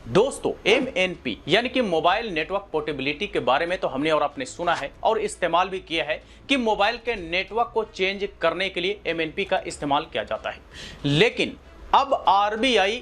दोस्तों MNP यानी कि मोबाइल नेटवर्क पोर्टेबिलिटी के बारे में तो हमने और आपने सुना है और इस्तेमाल भी किया है कि मोबाइल के नेटवर्क को चेंज करने के लिए MNP का इस्तेमाल किया जाता है। लेकिन अब RBI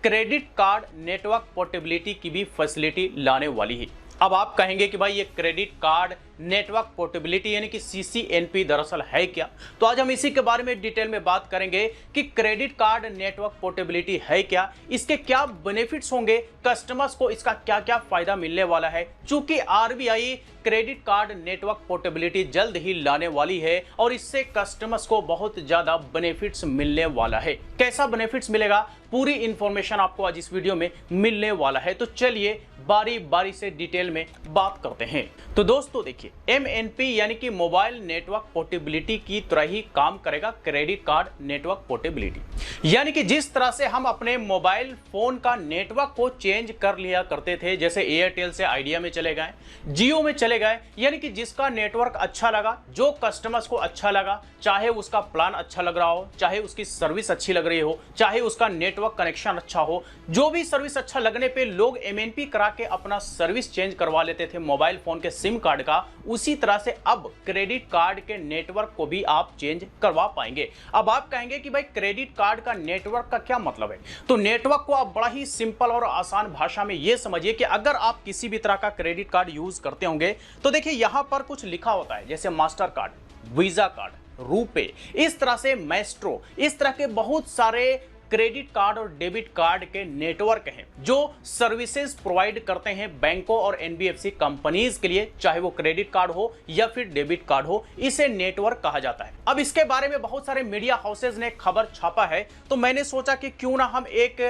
credit card network portability की भी फैसिलिटी लाने वाली है। अब आप कहेंगे कि भाई ये क्रेडिट कार्ड नेटवर्क पोर्टेबिलिटी यानी कि CCNP दरअसल है क्या? तो आज हम इसी के बारे में डिटेल में बात करेंगे कि क्रेडिट कार्ड नेटवर्क पोर्टेबिलिटी है क्या, इसके क्या बेनिफिट्स होंगे, कस्टमर्स को इसका क्या क्या फायदा मिलने वाला है। चूंकि RBI credit card network portability जल्द ही लाने वाली है और इससे कस्टमर्स को बहुत ज्यादा बेनिफिट्स मिलने वाला है। कैसा बेनिफिट्स मिलेगा, पूरी इंफॉर्मेशन आपको आज इस वीडियो में मिलने वाला है। तो चलिए बारी बारी से डिटेल में बात करते हैं। तो दोस्तों देखिए, MNP यानी कि मोबाइल नेटवर्क पोर्टेबिलिटी की तरह ही काम करेगा क्रेडिट कार्ड नेटवर्क पोर्टेबिलिटी। यानी कि जिस तरह से हम अपने मोबाइल फोन का नेटवर्क को चेंज कर लिया करते थे, जैसे एयरटेल से आइडिया में चले गए, जियो में चले गए, यानी कि जिसका नेटवर्क अच्छा लगा, जो कस्टमर्स को अच्छा लगा, चाहे उसका प्लान अच्छा लग रहा हो, चाहे उसकी सर्विस अच्छी लग रही हो, चाहे उसका नेटवर्क कनेक्शन अच्छा हो, जो भी सर्विस अच्छा लगने पे लोग MNP करा के अपना सर्विस चेंज करवा लेते थे मोबाइल फोन के सिम कार्ड का। उसी तरह से अब क्रेडिट कार्ड के नेटवर्क को भी आप चेंज करवा पाएंगे। अब आप कहेंगे कि भाई क्रेडिट कार्ड का नेटवर्क का क्या मतलब है? तो नेटवर्क को आप बड़ा ही सिंपल और आसान भाषा में यह समझिए कि अगर आप किसी भी तरह का क्रेडिट कार्ड यूज करते होंगे तो देखिए यहां पर कुछ लिखा होता है, जैसे master card, visa card, RuPay, इस तरह से मैस्ट्रो, इस तरह के बहुत सारे क्रेडिट कार्ड और डेबिट कार्ड के नेटवर्क हैं जो सर्विसेज प्रोवाइड करते हैं बैंकों और NBFC कंपनीज के लिए, चाहे वो क्रेडिट कार्ड हो या फिर डेबिट कार्ड हो, इसे नेटवर्क कहा जाता है। अब इसके बारे में बहुत सारे मीडिया हाउसेज ने खबर छापा है, तो मैंने सोचा कि क्यों ना हम एक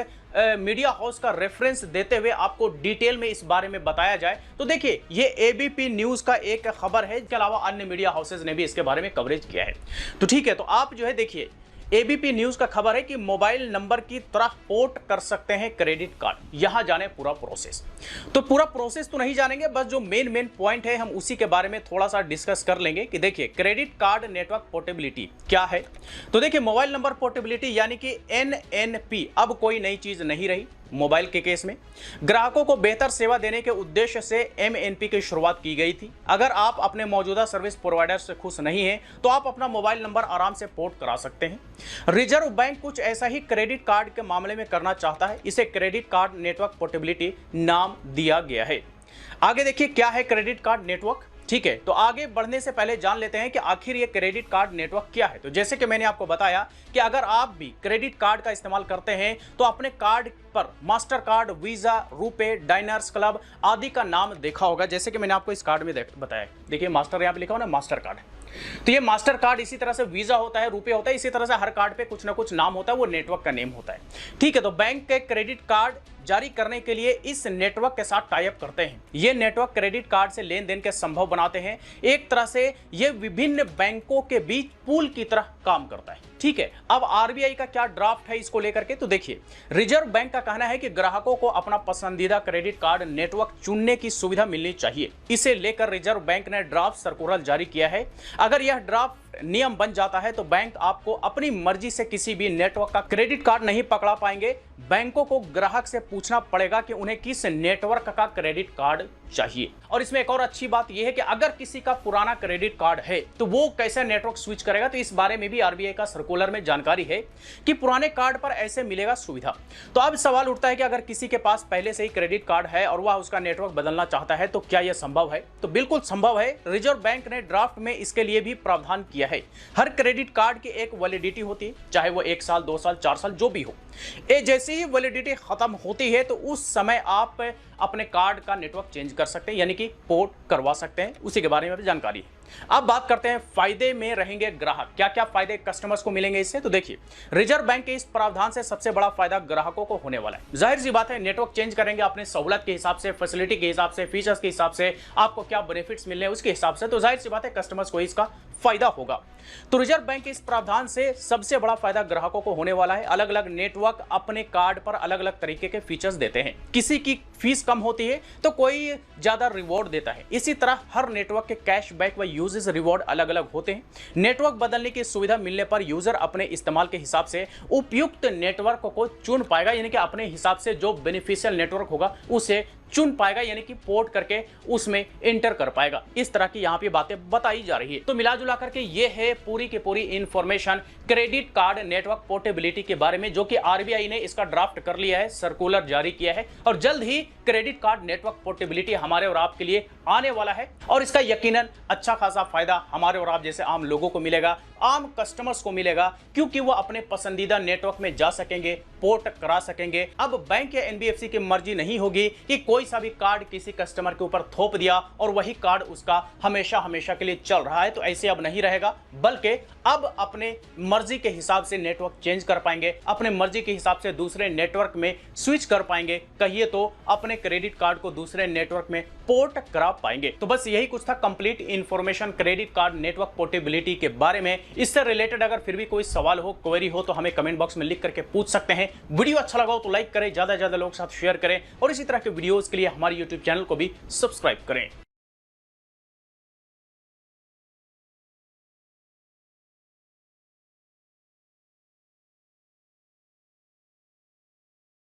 मीडिया हाउस का रेफरेंस देते हुए आपको डिटेल में इस बारे में बताया जाए। तो देखिए, ये ABP न्यूज का एक खबर है, इसके अलावा अन्य मीडिया हाउसेज ने भी इसके बारे में कवरेज किया है। तो ठीक है, तो आप जो है देखिए, ABP न्यूज का खबर है कि मोबाइल नंबर की तरह पोर्ट कर सकते हैं क्रेडिट कार्ड। यहां जाने पूरा प्रोसेस। तो पूरा प्रोसेस तो नहीं जानेंगे, बस जो मेन पॉइंट है हम उसी के बारे में थोड़ा सा डिस्कस कर लेंगे कि देखिए क्रेडिट कार्ड नेटवर्क पोर्टेबिलिटी क्या है। तो देखिए, मोबाइल नंबर पोर्टेबिलिटी यानी कि NNP अब कोई नई चीज नहीं रही। मोबाइल के केस में ग्राहकों को बेहतर सेवा देने के उद्देश्य से MNP की शुरुआत की गई थी। अगर आप अपने मौजूदा सर्विस प्रोवाइडर से खुश नहीं हैं तो आप अपना मोबाइल नंबर आराम से पोर्ट करा सकते हैं। रिजर्व बैंक कुछ ऐसा ही क्रेडिट कार्ड के मामले में करना चाहता है। इसे क्रेडिट कार्ड नेटवर्क पोर्टेबिलिटी नाम दिया गया है। आगे देखिए क्या है क्रेडिट कार्ड नेटवर्क। ठीक है, तो आगे बढ़ने से पहले जान लेते हैं कि आखिर ये क्रेडिट कार्ड नेटवर्क क्या है। तो जैसे कि मैंने आपको बताया कि अगर आप भी क्रेडिट कार्ड का इस्तेमाल करते हैं तो अपने कार्ड पर master card, visa, RuPay, diners club आदि का नाम देखा होगा, जैसे कि मैंने आपको इस कार्ड में बताया। देखिए मास्टर यहाँ पे लिखा हो ना, मास्टर कार्ड। तो ये मास्टर कार्ड इसी तरह से वीजा होता है, रुपए होता है, इसी तरह से हर कार्ड पे कुछ ना कुछ नाम होता है, वो नेटवर्क का नेम होता है। ठीक है, तो बैंक के क्रेडिट कार्ड जारी करने के लिए इस नेटवर्क के साथ टाई अप करते हैं। ये नेटवर्क क्रेडिट कार्ड से लेन देन के संभव बनाते हैं। एक तरह से ये विभिन्न बैंकों के बीच पूल की तरह काम करता है। ठीक है, अब RBI का क्या ड्राफ्ट है इसको लेकर के, तो देखिए रिजर्व बैंक का कहना है कि ग्राहकों को अपना पसंदीदा क्रेडिट कार्ड नेटवर्क चुनने की सुविधा मिलनी चाहिए। इसे लेकर रिजर्व बैंक ने ड्राफ्ट सर्कुलर जारी किया है। अगर यह ड्राफ्ट नियम बन जाता है तो बैंक आपको अपनी मर्जी से किसी भी नेटवर्क का क्रेडिट कार्ड नहीं पकड़ा पाएंगे। बैंकों को ग्राहक से पूछना पड़ेगा कि उन्हें किस नेटवर्क का क्रेडिट कार्ड चाहिए। और इसमें एक और अच्छी बात यह है कि अगर किसी का पुराना क्रेडिट कार्ड है तो वो कैसे नेटवर्क स्विच करेगा, तो इस बारे में भी RBI का सर्कुलर में जानकारी है कि पुराने कार्ड पर ऐसे मिलेगा सुविधा। तो अब सवाल उठता है कि अगर किसी के पास पहले से ही क्रेडिट कार्ड है और वह उसका नेटवर्क बदलना चाहता है तो क्या यह संभव है? तो बिल्कुल संभव है। रिजर्व बैंक ने ड्राफ्ट में इसके लिए भी प्रावधान किया है। हर क्रेडिट कार्ड की एक वैलिडिटी होती है, चाहे वो 1 साल, 2 साल, 4 साल जो भी हो। जैसे ही वैलिडिटी खत्म होती है तो उस समय आप अपने कार्ड का नेटवर्क चेंज कर सकते हैं, यानी कि पोर्ट करवा सकते हैं। उसी के बारे में भी जानकारी है। अब बात करते हैं फायदे में रहेंगे ग्राहक, क्या क्या फायदे कस्टमर्स को मिलेंगे इससे। तो देखिए, रिजर्व बैंक के इस प्रावधान से सबसे बड़ा फायदा ग्राहकों को होने वाला है। जाहिर सी बात है, नेटवर्क चेंज करेंगे अपने सहूलत के हिसाब से, फैसिलिटी के हिसाब से, फीचर्स के हिसाब से, आपको क्या बेनिफिट्स मिलने हैं उसके हिसाब से, तो जाहिर सी बात है कस्टमर्स को इसका फायदा होगा। तो रिजर्व बैंक के इस प्रावधान से सबसे बड़ा फायदा ग्राहकों को होने वाला है। अलग अलग नेटवर्क अपने कार्ड पर अलग अलग तरीके के फीचर्स देते हैं। किसी की फीस कम होती है तो कोई ज्यादा रिवॉर्ड देता है। इसी तरह हर नेटवर्क के कैशबैक व यूजेस रिवॉर्ड अलग अलग होते हैं। नेटवर्क बदलने की सुविधा मिलने पर यूजर अपने इस्तेमाल के हिसाब से उपयुक्त नेटवर्क को चुन पाएगा, यानी कि अपने हिसाब से जो बेनिफिशियल नेटवर्क होगा उसे चुन पाएगा, यानी कि पोर्ट करके उसमें एंटर कर पाएगा। इस तरह की यहाँ पे बातें बताई जा रही है। तो मिला जुला करके ये है पूरी की पूरी information credit card network portability के बारे में, जो कि आरबीआई ने इसका ड्राफ्ट कर लिया है, सर्कुलर जारी किया है और जल्द ही क्रेडिट कार्ड नेटवर्क पोर्टेबिलिटी हमारे और आपके लिए आने वाला है। और इसका यकीनन अच्छा खासा फायदा हमारे और आप जैसे आम लोगों को मिलेगा, आम कस्टमर्स को मिलेगा, क्योंकि वो अपने पसंदीदा नेटवर्क में जा सकेंगे, पोर्ट करा सकेंगे। अब बैंक या एनबीएफसी की मर्जी नहीं होगी कि कोई सा भी कार्ड किसी कस्टमर के ऊपर थोप दिया और वही कार्ड उसका हमेशा हमेशा के लिए चल रहा है। तो ऐसे अब नहीं रहेगा, बल्कि अब अपने मर्जी के हिसाब से नेटवर्क चेंज कर पाएंगे, अपने मर्जी के हिसाब से दूसरे नेटवर्क में स्विच कर पाएंगे, कहिए तो अपने क्रेडिट कार्ड को दूसरे नेटवर्क में पोर्ट करा पाएंगे। तो बस यही कुछ था complete information credit card network portability के बारे में। इससे रिलेटेड अगर फिर भी कोई सवाल हो, क्वेरी हो तो हमें कमेंट बॉक्स में लिख करके पूछ सकते हैं। वीडियो अच्छा लगा हो तो लाइक करें, ज्यादा से ज्यादा लोगों के साथ शेयर करें और इसी तरह के वीडियोस के लिए हमारे YouTube चैनल को भी सब्सक्राइब करें।